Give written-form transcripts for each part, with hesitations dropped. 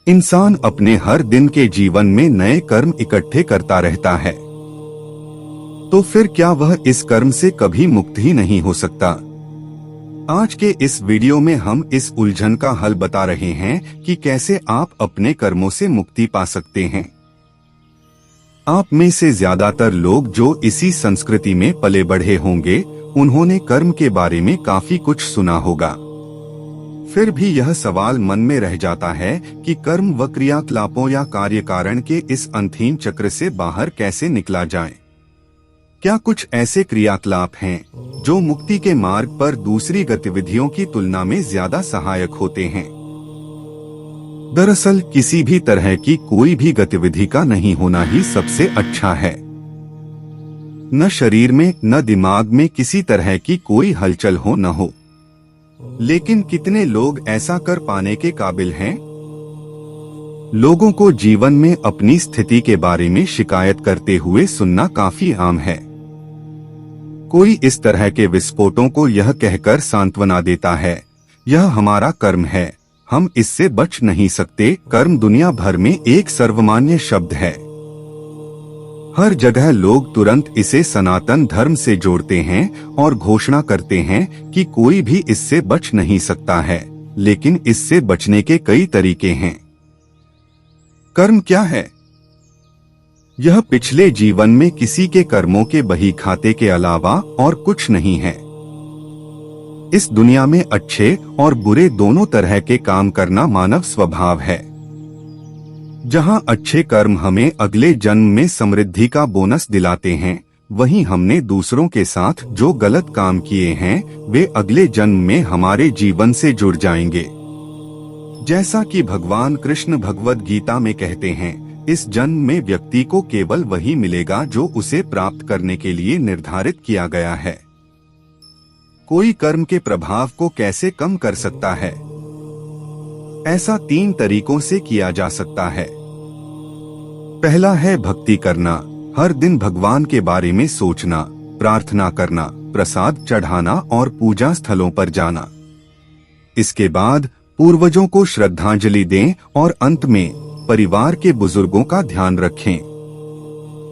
इंसान अपने हर दिन के जीवन में नए कर्म इकट्ठे करता रहता है, तो फिर क्या वह इस कर्म से कभी मुक्त ही नहीं हो सकता? आज के इस वीडियो में हम इस उलझन का हल बता रहे हैं कि कैसे आप अपने कर्मों से मुक्ति पा सकते हैं। आप में से ज्यादातर लोग जो इसी संस्कृति में पले बढ़े होंगे, उन्होंने कर्म के बारे में काफी कुछ सुना होगा। फिर भी यह सवाल मन में रह जाता है कि कर्म व क्रियाकलापों या कार्य कारण के इस अंतहीन चक्र से बाहर कैसे निकला जाए। क्या कुछ ऐसे क्रियाकलाप हैं जो मुक्ति के मार्ग पर दूसरी गतिविधियों की तुलना में ज्यादा सहायक होते हैं? दरअसल किसी भी तरह की कोई भी गतिविधि का नहीं होना ही सबसे अच्छा है। न शरीर में न दिमाग में किसी तरह की कोई हलचल हो न हो। लेकिन कितने लोग ऐसा कर पाने के काबिल हैं? लोगों को जीवन में अपनी स्थिति के बारे में शिकायत करते हुए सुनना काफी आम है। कोई इस तरह के विस्फोटों को यह कहकर सांत्वना देता है, यह हमारा कर्म है, हम इससे बच नहीं सकते। कर्म दुनिया भर में एक सर्वमान्य शब्द है। हर जगह लोग तुरंत इसे सनातन धर्म से जोड़ते हैं और घोषणा करते हैं कि कोई भी इससे बच नहीं सकता है। लेकिन इससे बचने के कई तरीके हैं। कर्म क्या है? यह पिछले जीवन में किसी के कर्मों के बही खाते के अलावा और कुछ नहीं है। इस दुनिया में अच्छे और बुरे दोनों तरह के काम करना मानव स्वभाव है। जहां अच्छे कर्म हमें अगले जन्म में समृद्धि का बोनस दिलाते हैं, वहीं हमने दूसरों के साथ जो गलत काम किए हैं वे अगले जन्म में हमारे जीवन से जुड़ जाएंगे। जैसा कि भगवान कृष्ण भगवद गीता में कहते हैं, इस जन्म में व्यक्ति को केवल वही मिलेगा जो उसे प्राप्त करने के लिए निर्धारित किया गया है। कोई कर्म के प्रभाव को कैसे कम कर सकता है? ऐसा 3 तरीकों से किया जा सकता है। पहला है भक्ति करना, हर दिन भगवान के बारे में सोचना, प्रार्थना करना, प्रसाद चढ़ाना और पूजा स्थलों पर जाना। इसके बाद पूर्वजों को श्रद्धांजलि दें और अंत में परिवार के बुजुर्गों का ध्यान रखें।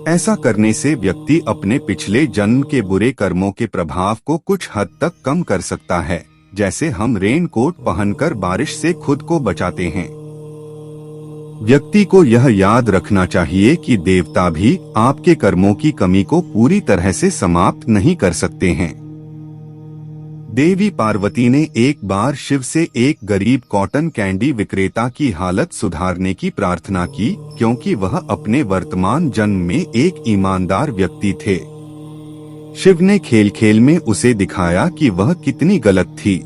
ऐसा करने से व्यक्ति अपने पिछले जन्म के बुरे कर्मों के प्रभाव को कुछ हद तक कम कर सकता है, जैसे हम रेनकोट पहनकर बारिश से खुद को बचाते हैं। व्यक्ति को यह याद रखना चाहिए कि देवता भी आपके कर्मों की कमी को पूरी तरह से समाप्त नहीं कर सकते हैं। देवी पार्वती ने एक बार शिव से एक गरीब कॉटन कैंडी विक्रेता की हालत सुधारने की प्रार्थना की, क्योंकि वह अपने वर्तमान जन्म में एक ईमानदार व्यक्ति थे। शिव ने खेल खेल में उसे दिखाया कि वह कितनी गलत थी।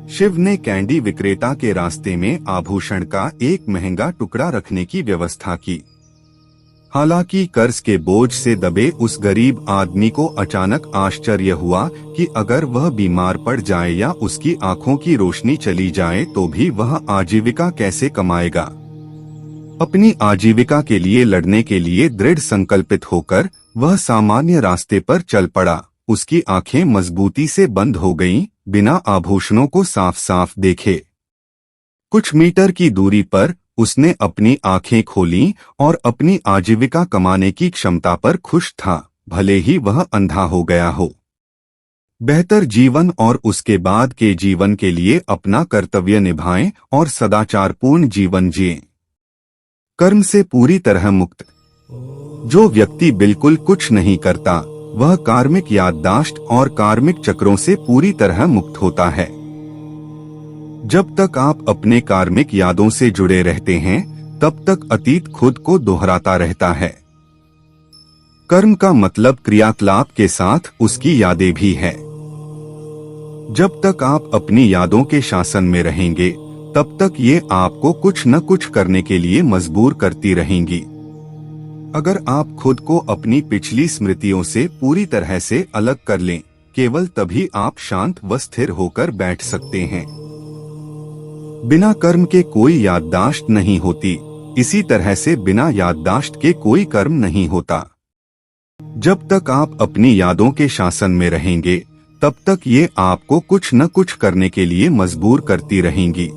शिव ने कैंडी विक्रेता के रास्ते में आभूषण का एक महंगा टुकड़ा रखने की व्यवस्था की। हालांकि कर्ज के बोझ से दबे उस गरीब आदमी को अचानक आश्चर्य हुआ कि अगर वह बीमार पड़ जाए या उसकी आंखों की रोशनी चली जाए तो भी वह आजीविका कैसे कमाएगा। अपनी आजीविका के लिए लड़ने के लिए दृढ़ संकल्पित होकर वह सामान्य रास्ते पर चल पड़ा। उसकी आंखें मजबूती से बंद हो गईं, बिना आभूषणों को साफ साफ देखे। कुछ मीटर की दूरी पर उसने अपनी आंखें खोलीं और अपनी आजीविका कमाने की क्षमता पर खुश था, भले ही वह अंधा हो गया हो। बेहतर जीवन और उसके बाद के जीवन के लिए अपना कर्तव्य निभाएं और सदाचारपूर्ण जीवन जिएं। कर्म से पूरी तरह मुक्त। जो व्यक्ति बिल्कुल कुछ नहीं करता, वह कार्मिक याददाश्त और कार्मिक चक्रों से पूरी तरह मुक्त होता है। जब तक आप अपने कार्मिक यादों से जुड़े रहते हैं, तब तक अतीत खुद को दोहराता रहता है। कर्म का मतलब क्रियाकलाप के साथ उसकी यादें भी है। जब तक आप अपनी यादों के शासन में रहेंगे, तब तक ये आपको कुछ न कुछ करने के लिए मजबूर करती रहेंगी। अगर आप खुद को अपनी पिछली स्मृतियों से पूरी तरह से अलग कर लें, केवल तभी आप शांत व स्थिर होकर बैठ सकते हैं। बिना कर्म के कोई याददाश्त नहीं होती, इसी तरह से बिना याददाश्त के कोई कर्म नहीं होता। जब तक आप अपनी यादों के शासन में रहेंगे, तब तक ये आपको कुछ न कुछ करने के लिए मजबूर करती रहेंगी।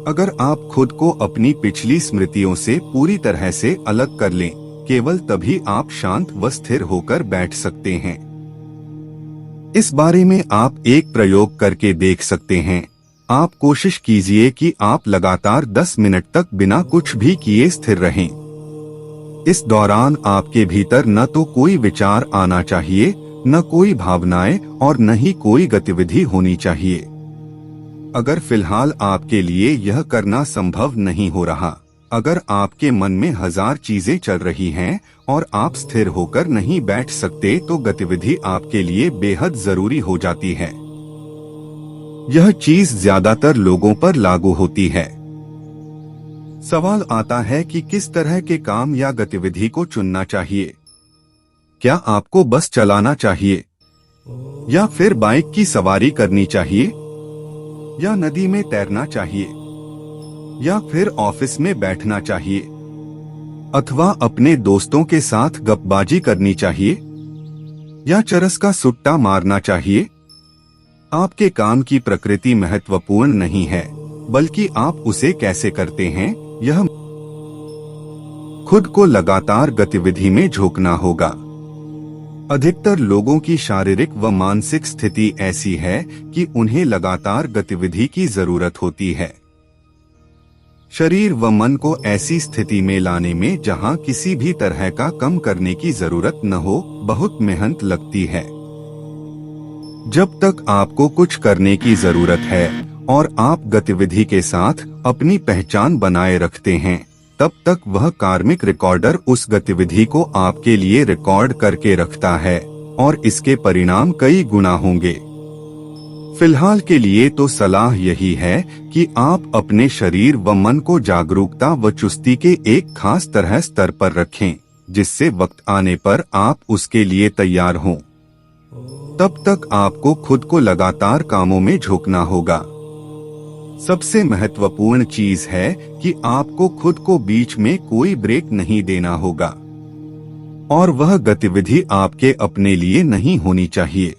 अगर आप खुद को अपनी पिछली स्मृतियों से पूरी तरह से अलग कर लें, केवल तभी आप शांत व स्थिर होकर बैठ सकते हैं। इस बारे में आप एक प्रयोग करके देख सकते हैं। आप कोशिश कीजिए कि आप लगातार 10 मिनट तक बिना कुछ भी किए स्थिर रहें। इस दौरान आपके भीतर न तो कोई विचार आना चाहिए, न कोई भावनाएं और न ही कोई गतिविधि होनी चाहिए। अगर फिलहाल आपके लिए यह करना संभव नहीं हो रहा, अगर आपके मन में 1000 चीजें चल रही हैं और आप स्थिर होकर नहीं बैठ सकते, तो गतिविधि आपके लिए बेहद जरूरी हो जाती है। यह चीज ज्यादातर लोगों पर लागू होती है। सवाल आता है कि किस तरह के काम या गतिविधि को चुनना चाहिए। क्या आपको बस चलाना चाहिए, या फिर बाइक की सवारी करनी चाहिए, या नदी में तैरना चाहिए, या फिर ऑफिस में बैठना चाहिए, अथवा अपने दोस्तों के साथ गपबाजी करनी चाहिए, या चरस का सुट्टा मारना चाहिए। आपके काम की प्रकृति महत्वपूर्ण नहीं है, बल्कि आप उसे कैसे करते हैं। यह खुद को लगातार गतिविधि में झोंकना होगा। अधिकतर लोगों की शारीरिक व मानसिक स्थिति ऐसी है कि उन्हें लगातार गतिविधि की जरूरत होती है। शरीर व मन को ऐसी स्थिति में लाने में जहां किसी भी तरह का कम करने की जरूरत न हो, बहुत मेहनत लगती है। जब तक आपको कुछ करने की जरूरत है और आप गतिविधि के साथ अपनी पहचान बनाए रखते हैं, तब तक वह कार्मिक रिकॉर्डर उस गतिविधि को आपके लिए रिकॉर्ड करके रखता है और इसके परिणाम कई गुना होंगे। फिलहाल के लिए तो सलाह यही है कि आप अपने शरीर व मन को जागरूकता व चुस्ती के एक खास तरह स्तर पर रखें, जिससे वक्त आने पर आप उसके लिए तैयार हों। तब तक आपको खुद को लगातार कामों में झोंकना होगा। सबसे महत्वपूर्ण चीज है कि आपको खुद को बीच में कोई ब्रेक नहीं देना होगा, और वह गतिविधि आपके अपने लिए नहीं होनी चाहिए।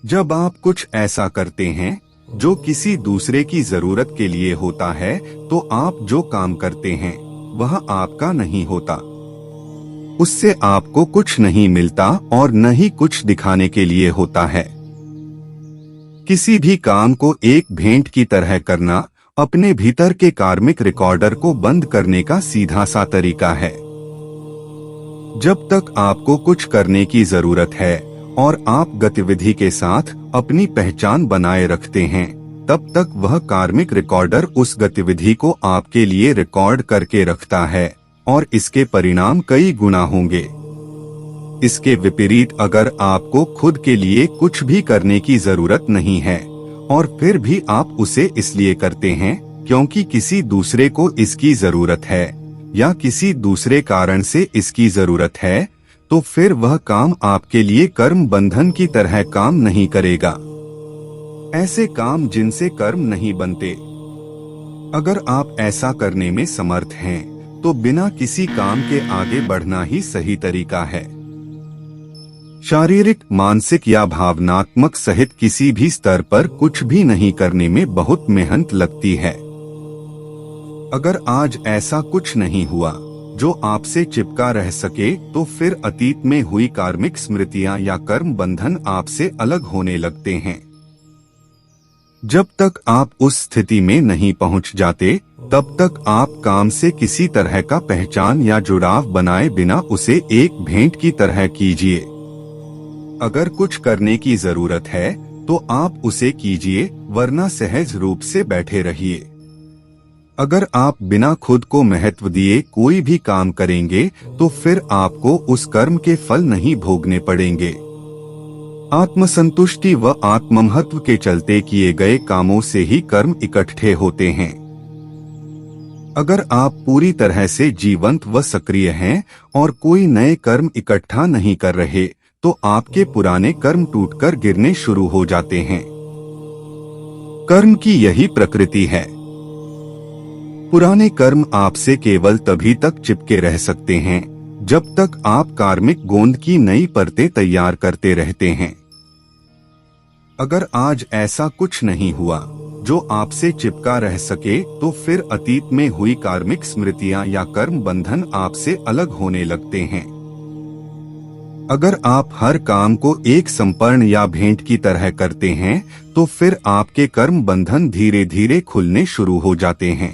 जब आप कुछ ऐसा करते हैं जो किसी दूसरे की जरूरत के लिए होता है, तो आप जो काम करते हैं वह आपका नहीं होता। उससे आपको कुछ नहीं मिलता और न ही कुछ दिखाने के लिए होता है। किसी भी काम को एक भेंट की तरह करना अपने भीतर के कार्मिक रिकॉर्डर को बंद करने का सीधा सा तरीका है। जब तक आपको कुछ करने की जरूरत है और आप गतिविधि के साथ अपनी पहचान बनाए रखते हैं, तब तक वह कार्मिक रिकॉर्डर उस गतिविधि को आपके लिए रिकॉर्ड करके रखता है और इसके परिणाम कई गुना होंगे। इसके विपरीत अगर आपको खुद के लिए कुछ भी करने की जरूरत नहीं है और फिर भी आप उसे इसलिए करते हैं क्योंकि किसी दूसरे को इसकी जरूरत है या किसी दूसरे कारण से इसकी जरूरत है, तो फिर वह काम आपके लिए कर्म बंधन की तरह काम नहीं करेगा। ऐसे काम जिनसे कर्म नहीं बनते। अगर आप ऐसा करने में समर्थ हैं, तो बिना किसी काम के आगे बढ़ना ही सही तरीका है। शारीरिक, मानसिक या भावनात्मक सहित किसी भी स्तर पर कुछ भी नहीं करने में बहुत मेहनत लगती है। अगर आज ऐसा कुछ नहीं हुआ जो आपसे चिपका रह सके, तो फिर अतीत में हुई कार्मिक स्मृतियां या कर्म बंधन आपसे अलग होने लगते हैं। जब तक आप उस स्थिति में नहीं पहुंच जाते, तब तक आप काम से किसी तरह का पहचान या जुड़ाव बनाए बिना उसे एक भेंट की तरह कीजिए। अगर कुछ करने की जरूरत है तो आप उसे कीजिए, वरना सहज रूप से बैठे रहिए। अगर आप बिना खुद को महत्व दिए कोई भी काम करेंगे, तो फिर आपको उस कर्म के फल नहीं भोगने पड़ेंगे। आत्मसंतुष्टि व आत्ममहत्व के चलते किए गए कामों से ही कर्म इकट्ठे होते हैं। अगर आप पूरी तरह से जीवंत व सक्रिय हैं और कोई नए कर्म इकट्ठा नहीं कर रहे, तो आपके पुराने कर्म टूटकर गिरने शुरू हो जाते हैं। कर्म की यही प्रकृति है। पुराने कर्म आपसे केवल तभी तक चिपके रह सकते हैं जब तक आप कार्मिक गोंद की नई परतें तैयार करते रहते हैं। अगर आज ऐसा कुछ नहीं हुआ जो आपसे चिपका रह सके, तो फिर अतीत में हुई कार्मिक स्मृतियां या कर्म बंधन आपसे अलग होने लगते हैं। अगर आप हर काम को एक समर्पण या भेंट की तरह करते हैं, तो फिर आपके कर्म बंधन धीरे धीरे खुलने शुरू हो जाते हैं।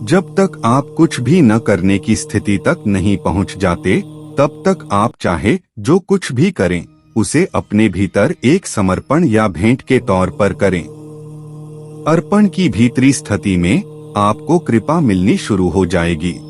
जब तक आप कुछ भी न करने की स्थिति तक नहीं पहुंच जाते, तब तक आप चाहे जो कुछ भी करें, उसे अपने भीतर एक समर्पण या भेंट के तौर पर करें। अर्पण की भीतरी स्थिति में आपको कृपा मिलनी शुरू हो जाएगी।